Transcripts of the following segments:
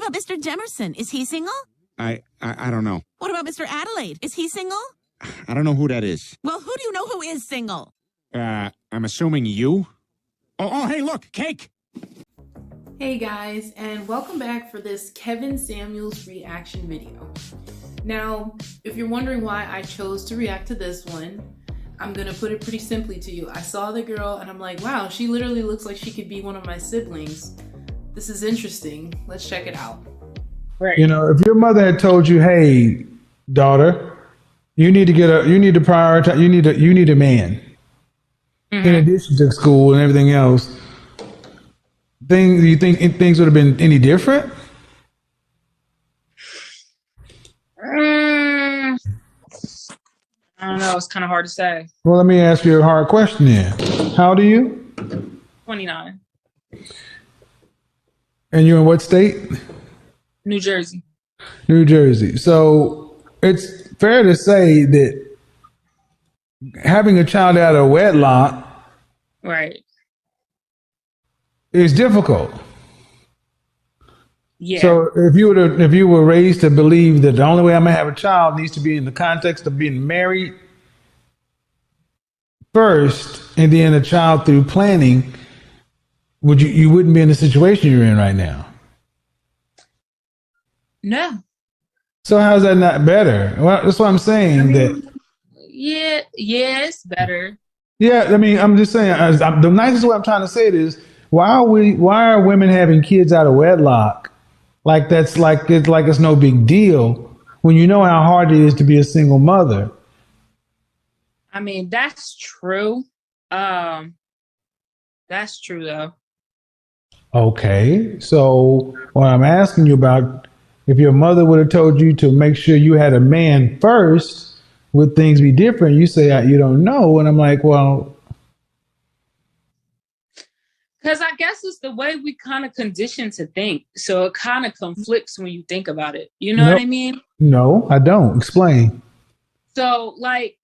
about Mr. Demerson? Is he single? I don't know. What about Mr. Adelaide? Is he single? I don't know who that is. Well, who do you know who is single? I'm assuming you? Oh, hey, look, cake! Hey guys, and welcome back for this Kevin Samuels reaction video. Now, if you're wondering why I chose to react to this one, I'm gonna put it pretty simply to you. I saw the girl and I'm like, wow, she literally looks like she could be one of my siblings. This is interesting. Let's check it out. Right. You know, if your mother had told you, hey, daughter, you need to prioritize, you need a man. In addition to school and everything else. Do you think things would have been any different? I don't know. It's kind of hard to say. Well, let me ask you a hard question then. How old are you? 29. And you're in what state? New Jersey. New Jersey. So it's fair to say that having a child out of wedlock, right, is difficult. Yeah. So if you were raised to believe that the only way I'm gonna have a child needs to be in the context of being married first, and then a child through planning, you wouldn't be in the situation you're in right now. No. So how's that not better? Well, that's what I'm saying. Yeah, it's better. Yeah, I mean, I'm just saying. The nicest way I'm trying to say it is, why are women having kids out of wedlock? Like it's no big deal when you know how hard it is to be a single mother. I mean, that's true. That's true though. Okay, so what I'm asking you about, if your mother would have told you to make sure you had a man first, would things be different? You say you don't know, and I'm like, well. Because I guess it's the way we kind of conditioned to think. So it kind of conflicts when you think about it. You know what I mean? No, I don't. Explain. So like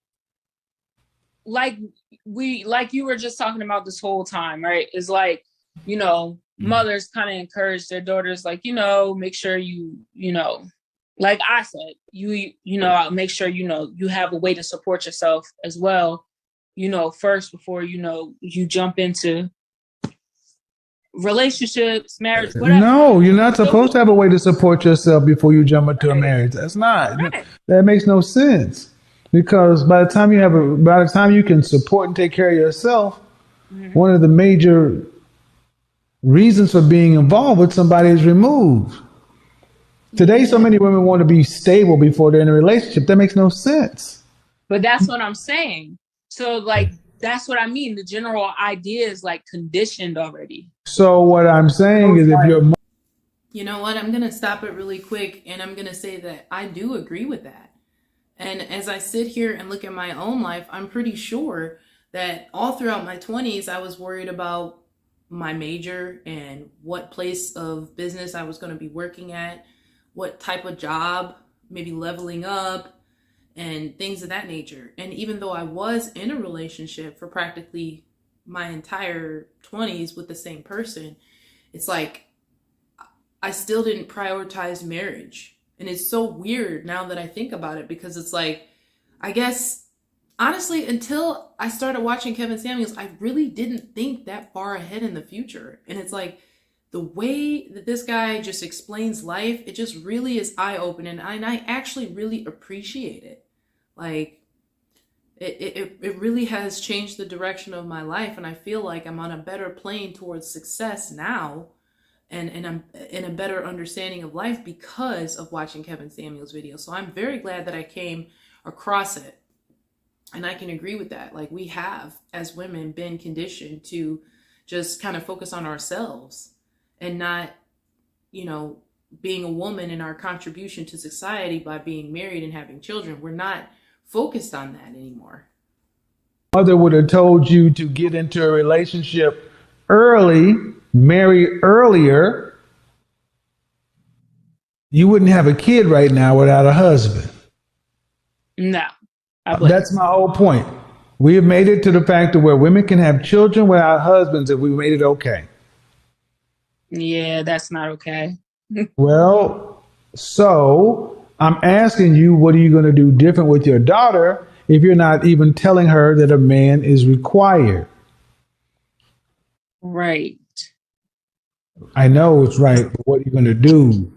you were just talking about this whole time, right? It's like, you know, mothers kind of encourage their daughters, like, you know, make sure you know, like I said, you know, make sure, you know, you have a way to support yourself as well, you know, first before, you know, you jump into relationships, marriage, whatever. No, you're not supposed to have a way to support yourself before you jump into a marriage. That's not. Right. That makes no sense. Because by the time you can support and take care of yourself, one of the major reasons for being involved with somebody is removed. Today, so many women want to be stable before they're in a relationship. That makes no sense. But that's what I'm saying. So like, that's what I mean. The general idea is like conditioned already. So what I'm saying is, if you're... You know what? I'm going to stop it really quick. And I'm going to say that I do agree with that. And as I sit here and look at my own life, I'm pretty sure that all throughout my 20s, I was worried about my major and what place of business I was going to be working at, what type of job, maybe leveling up, and things of that nature. And even though I was in a relationship for practically my entire 20s with the same person, it's like I still didn't prioritize marriage. And it's so weird now that I think about it, because it's like, I guess, honestly, until I started watching Kevin Samuels, I really didn't think that far ahead in the future. And it's like, the way that this guy just explains life, it just really is eye-opening. And I actually really appreciate it. Like, it really has changed the direction of my life. And I feel like I'm on a better plane towards success now. And I'm in a better understanding of life because of watching Kevin Samuels' videos. So I'm very glad that I came across it. And I can agree with that. Like, we have, as women, been conditioned to just kind of focus on ourselves and not, you know, being a woman and our contribution to society by being married and having children. We're not focused on that anymore. Mother would have told you to get into a relationship early, marry earlier, you wouldn't have a kid right now without a husband. No. That's my whole point. We have made it to the fact of where women can have children without husbands if we made it okay. Yeah, that's not okay. Well, so I'm asking you, what are you going to do different with your daughter if you're not even telling her that a man is required? Right. I know it's right, but what are you going to do?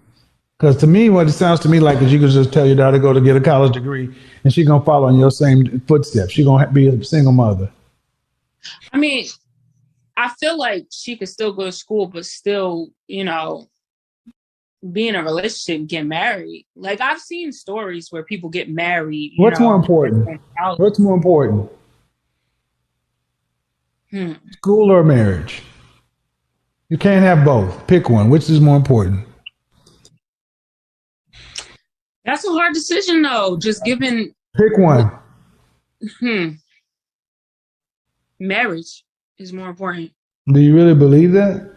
Because to me, what it sounds to me like is you could just tell your daughter to go to get a college degree and she's going to follow in your same footsteps. She's going to be a single mother. I mean, I feel like she could still go to school, but still, you know, be in a relationship and get married. Like, I've seen stories where people get married. What's more important? What's more important? School or marriage? You can't have both. Pick one. Which is more important? That's a hard decision, though. Just given. Pick one. Marriage is more important. Do you really believe that?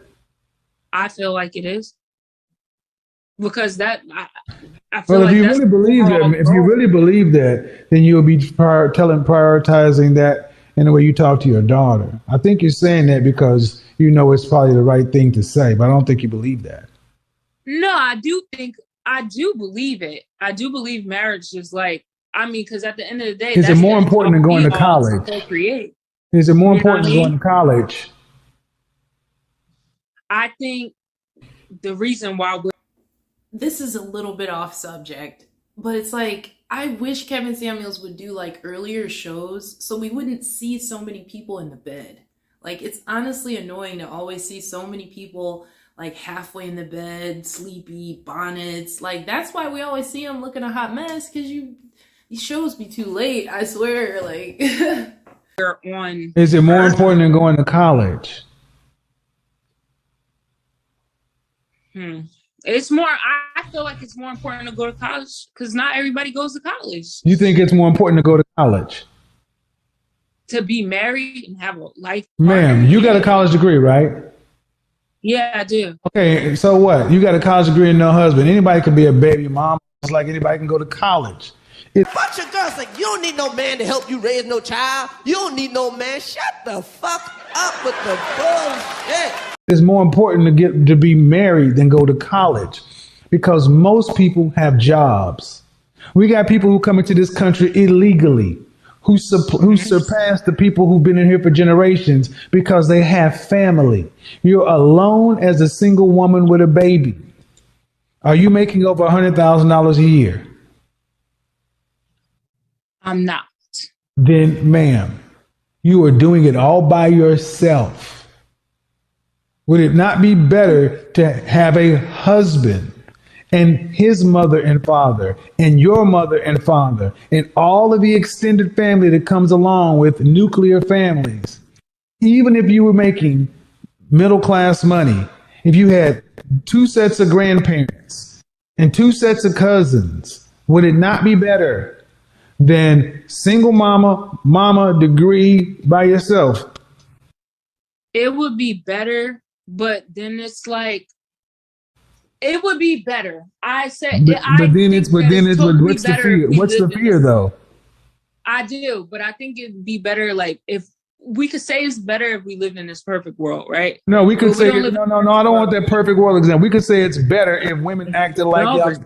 I feel like it is. Because that, I feel well, like if you really believe that, if you really believe that, then you'll be prioritizing that in the way you talk to your daughter. I think you're saying that because you know it's probably the right thing to say, but I don't think you believe that. No, I do believe it. I do believe marriage is like, I mean, because at the end of the day, is it more important than going to college? Is it more important than going to college? I think the reason why this is a little bit off subject, but it's like, I wish Kevin Samuels would do like earlier shows so we wouldn't see so many people in the bed. Like, it's honestly annoying to always see so many people like halfway in the bed, sleepy, bonnets. Like, that's why we always see them looking a hot mess, because these shows be too late, I swear. Like, is it more important than going to college? It's more, I feel like it's more important to go to college because not everybody goes to college. You think it's more important to go to college? To be married and have a life. Ma'am, you got a college degree, right? Yeah, I do. Okay, so what? You got a college degree and no husband. Anybody can be a baby mom, just like anybody can go to college. Bunch of girls like, you don't need no man to help you raise no child. You don't need no man. Shut the fuck up with the bullshit. It's more important to be married than go to college because most people have jobs. We got people who come into this country illegally who surpass the people who've been in here for generations because they have family. You're alone as a single woman with a baby. Are you making over $100,000 a year? I'm not. Then, ma'am, you are doing it all by yourself. Would it not be better to have a husband and his mother and father and your mother and father and all of the extended family that comes along with nuclear families? Even if you were making middle class money, if you had 2 sets of grandparents and 2 sets of cousins, would it not be better than single mama degree by yourself? It would be better. But then it's like, it would be better. I said, what's the fear? What's the fear though? I do, but I think it'd be better. Like, if we could say it's better if we lived in this perfect world, right? No, we could say, no, I don't want that perfect world example. We could say it's better if women acted like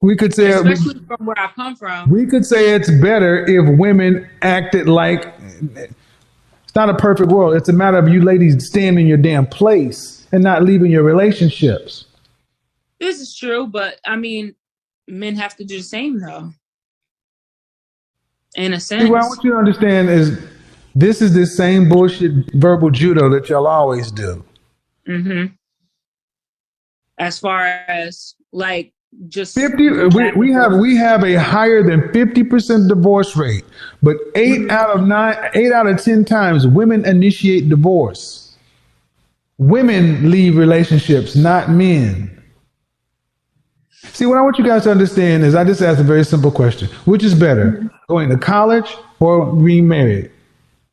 we could say, especially from where I come from. We could say it's better if women acted like. It's not a perfect world. It's a matter of you ladies staying in your damn place and not leaving your relationships. This is true, but I mean, men have to do the same though. In a sense. See, what I want you to understand is this is the same bullshit verbal judo that y'all always do. As far as like just 50, we have a higher than 50% divorce rate, but 8 out of 10 times women initiate divorce. Women leave relationships, not men. See, what I want you guys to understand is I just asked a very simple question. Which is better, going to college or being married?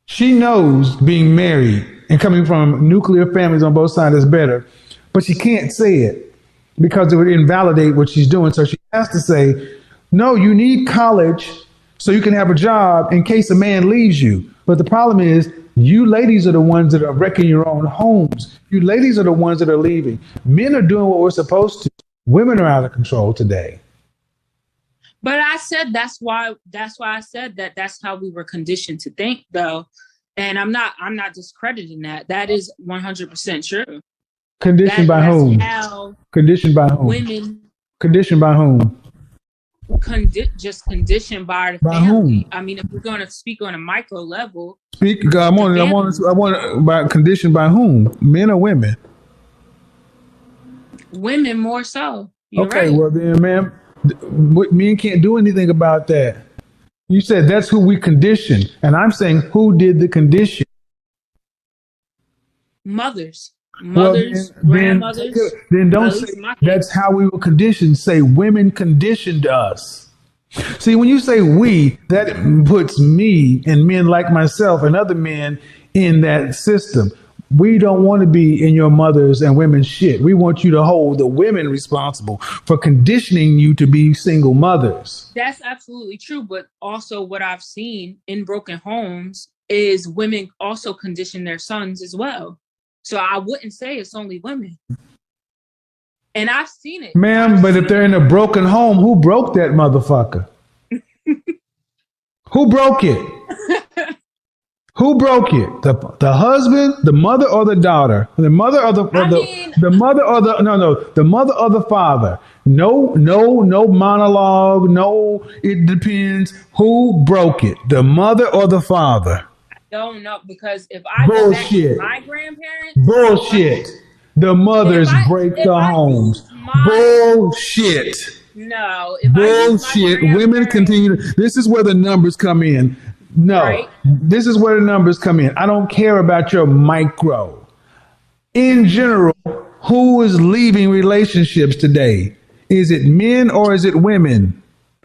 She knows being married and coming from nuclear families on both sides is better, but she can't say it because it would invalidate what she's doing. So she has to say, no, you need college so you can have a job in case a man leaves you. But the problem is You ladies are the ones that are wrecking your own homes. You ladies are the ones that are leaving. Men are doing what we're supposed to. Women are out of control today. But I said that's why I said that that's how we were conditioned to think, though. And I'm not discrediting that. That is 100% true. Conditioned by whom? How Conditioned by whom? women Conditioned by whom? just conditioned by the By family. whom? I mean, if we're going to speak on a micro level, Speak. I want by conditioned by whom? Men or women? women more so. You're Okay, right. well then, ma'am, men can't do anything about that. You said that's who we condition, and I'm saying who did the condition? Mothers, Well, grandmothers. then don't At say least my that's how we were conditioned. Say women conditioned us. See, when you say we, that puts me and men like myself and other men in that system. We don't want to be in your mother's and women's shit. We want you to hold the women responsible for conditioning you to be single mothers. That's absolutely true. But also what I've seen in broken homes is women also condition their sons as well. So I wouldn't say it's only women. And I've seen it. Ma'am, but if they're in a broken home, who broke that motherfucker? Who broke it? Who broke it? The husband, the mother, or the daughter? The mother or the mother or the father? No monologue. No, it depends. Who broke it? The mother or the father? Don't know, because if I go back to my grandparents, Bullshit. The mothers break the homes. Bullshit. No. If Bullshit. I use my Women continue. This is where the numbers come in. No, Right. This is where the numbers come in. I don't care about your micro. In general, who is leaving relationships today? Is it men or is it women?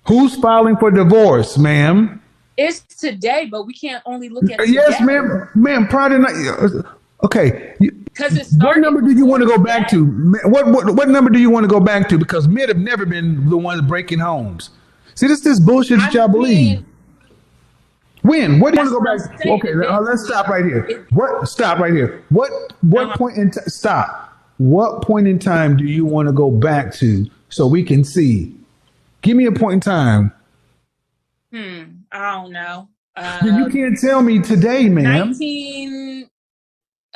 Who's filing for divorce, ma'am? It's today, but we can't only look at Yes, today. ma'am. Prior to night. Okay. Because it's What number do you want to go back to? What number do you want to go back to? Because men have never been the ones breaking homes. See, this bullshit that y'all believe. When? What do you want to go That's back? what I'm Okay, saying. let's stop right here. Stop right here. What point in time? Stop. What point in time do you want to go back to so we can see? Give me a point in time. I don't know. You can't tell me today, ma'am.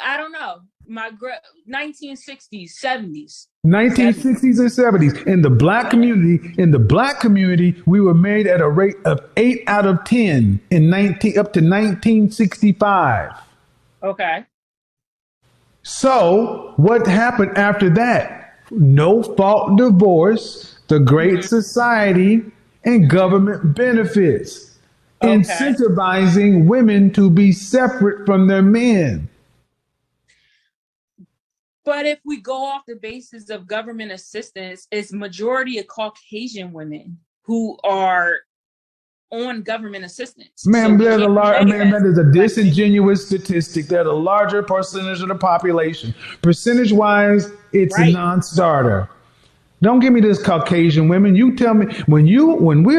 I don't know. 1960s, 70s. 1960s and 70s. In the black community, we were made at a rate of 8 out of 10 up to 1965. Okay. So what happened after that? No fault divorce, the Great Society, and government benefits, incentivizing women to be separate from their men. But if we go off the basis of government assistance, it's majority of Caucasian women who are on government assistance. Ma'am, So that is a disingenuous statistic. They're the larger percentage of the population. Percentage-wise, it's a non-starter. Don't give me this Caucasian women. You tell me when we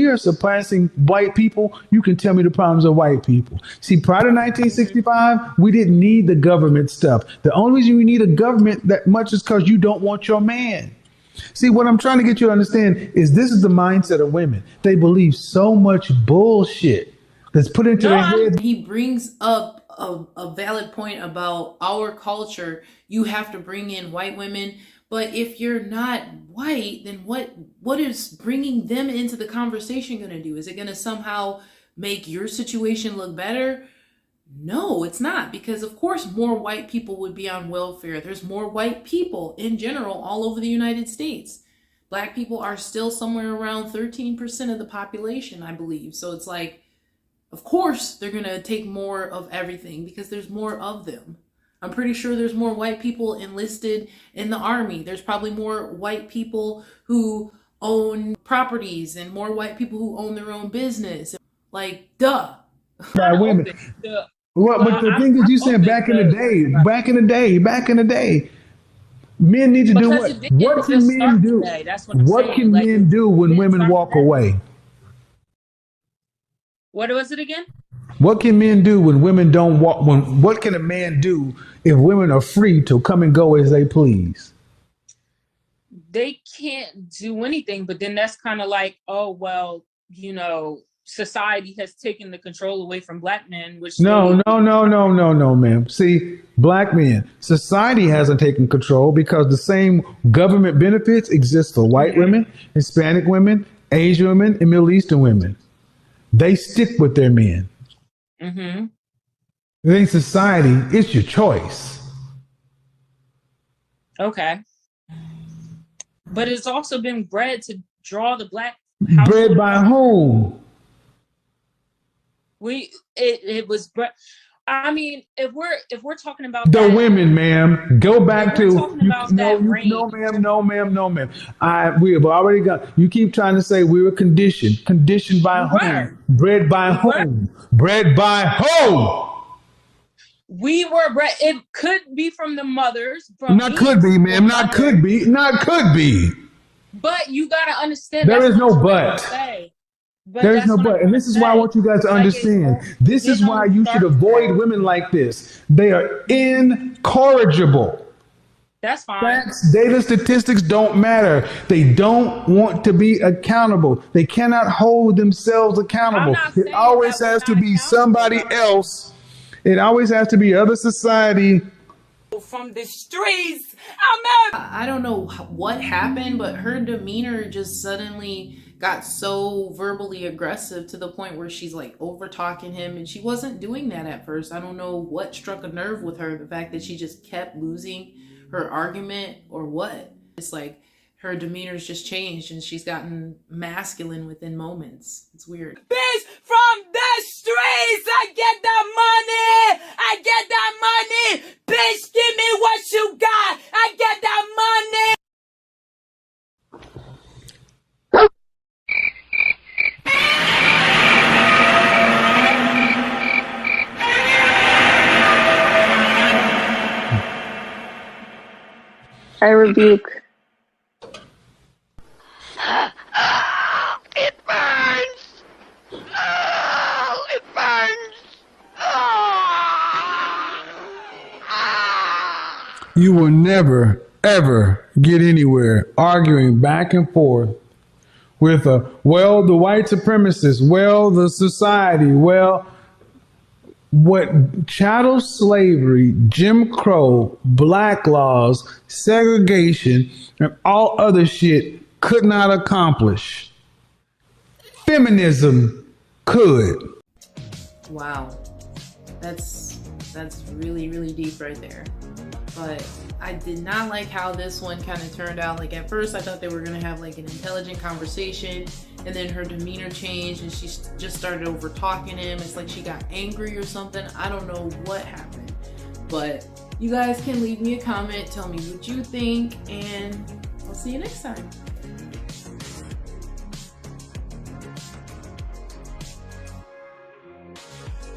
are surpassing white people, you can tell me the problems of white people. See, prior to 1965, we didn't need the government stuff. The only reason we need a government that much is because you don't want your man. See, what I'm trying to get you to understand is this is the mindset of women. They believe so much bullshit that's put into their heads. He brings up a valid point about our culture. You have to bring in white women. But if you're not white, then what is bringing them into the conversation going to do? Is it going to somehow make your situation look better? No, it's not, because of course more white people would be on welfare. There's more white people in general all over the United States. Black people are still somewhere around 13% of the population, I believe. So it's like, of course they're going to take more of everything because there's more of them. I'm pretty sure there's more white people enlisted in the army. There's probably more white people who own properties and more white people who own their own business. Like, duh. By women. But the thing is, you said back in the day, men need to do what? What can men do? What can men do when women walk away? What was it again? What can men do when women don't walk? What can a man do if women are free to come and go as they please? They can't do anything, but then that's kind of like, oh, well, society has taken the control away from black men, which No, ma'am. See, black men, society hasn't taken control because the same government benefits exist for white women, Hispanic women, Asian women, and Middle Eastern women. They stick with their men. Mm-hmm. In society, it's your choice. Okay. But it's also been bred to draw the black Bred by whom? It was bred. I mean, if we're talking about the that, women, ma'am, go back to no, ma'am. We have already got. You keep trying to say we were conditioned by whom? Bred by whom? Bred by whom? We were bred. It could be from the mothers. Not could be, ma'am. Not could be. Not could be. But you gotta understand. There is no but. There is no but. And this is why I want you guys to understand. This is why you should avoid women like this. They are incorrigible. That's fine. Facts, data, statistics don't matter. They don't want to be accountable. They cannot hold themselves accountable. It always has to be somebody else. It always has to be other society. From the streets. I don't know what happened, but her demeanor just suddenly got so verbally aggressive to the point where she's like over talking him, and she wasn't doing that at first. I don't know what struck a nerve with her, the fact that she just kept losing her argument or what. It's like her demeanor's just changed and she's gotten masculine within moments. It's weird. Bitch, from the streets, I get that money. I get that money. Bitch, give me what you got. I get that money. I rebuke. It burns. Oh, it burns. You will never, ever get anywhere arguing back and forth with the white supremacists, the society, what chattel slavery, Jim Crow, black laws, segregation, and all other shit could not accomplish. Feminism could. Wow. That's really, really deep right there. But I did not like how this one kind of turned out. Like at first I thought they were going to have like an intelligent conversation, and then her demeanor changed and she just started over talking him. It's like she got angry or something. I don't know what happened. But you guys can leave me a comment, tell me what you think, and I'll see you next time.